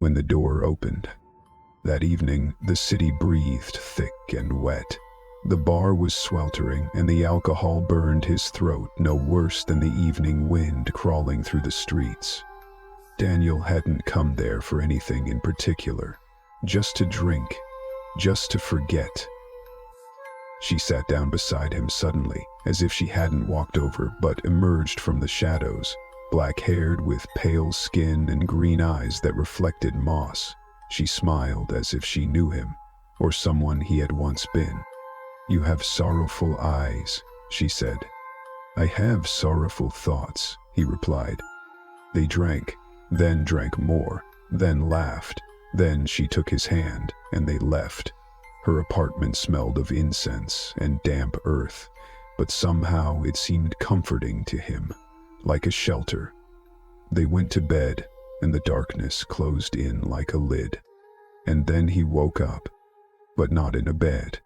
when the door opened. That evening, the city breathed thick and wet. The bar was sweltering, and the alcohol burned his throat no worse than the evening wind crawling through the streets. Daniel hadn't come there for anything in particular, just to drink, just to forget. She sat down beside him suddenly, as if she hadn't walked over but emerged from the shadows, black-haired with pale skin and green eyes that reflected moss. She smiled as if she knew him, or someone he had once been. "You have sorrowful eyes," she said. "I have sorrowful thoughts," he replied. They drank, then drank more, then laughed. Then she took his hand, and they left. Her apartment smelled of incense and damp earth, but somehow it seemed comforting to him, like a shelter. They went to bed, and the darkness closed in like a lid. And then he woke up, but not in a bed.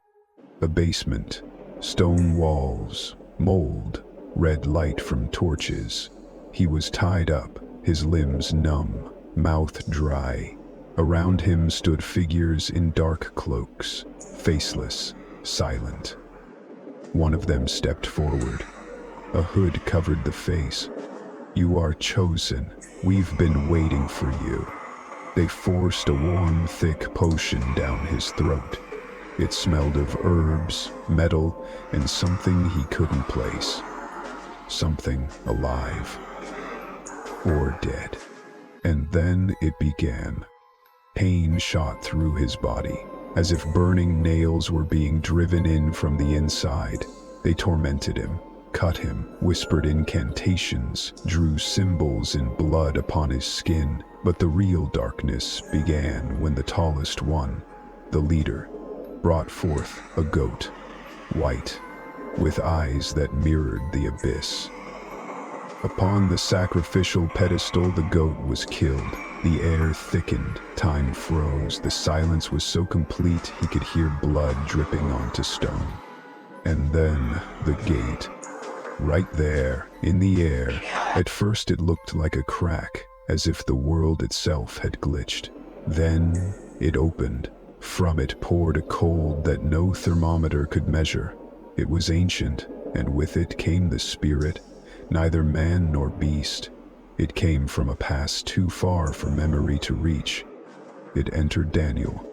A basement, stone walls, mold, red light from torches. He was tied up, his limbs numb, mouth dry. Around him stood figures in dark cloaks, faceless, silent. One of them stepped forward. A hood covered the face. "You are chosen. We've been waiting for you." They forced a warm, thick potion down his throat. It smelled of herbs, metal, and something he couldn't place. Something alive. Or dead. And then it began. Pain shot through his body, as if burning nails were being driven in from the inside. They tormented him, cut him, whispered incantations, drew symbols in blood upon his skin. But the real darkness began when the tallest one, the leader, brought forth a goat, white, with eyes that mirrored the abyss. Upon the sacrificial pedestal, the goat was killed. The air thickened, time froze, the silence was so complete he could hear blood dripping onto stone. And then the gate, right there, in the air. At first it looked like a crack, as if the world itself had glitched. Then it opened. From it poured a cold that no thermometer could measure. It was ancient, and with it came the spirit, neither man nor beast. It came from a past too far for memory to reach. It entered Daniel.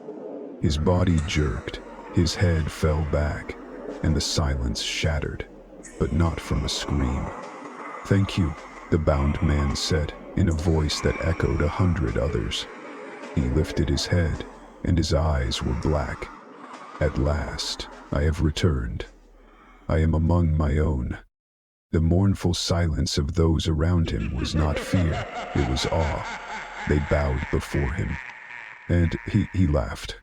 His body jerked, his head fell back, and the silence shattered, but not from a scream. "Thank you," the bound man said, in a voice that echoed 100 others. He lifted his head, and his eyes were black. "At last, I have returned. I am among my own." The mournful silence of those around him was not fear, it was awe. They bowed before him. And he laughed.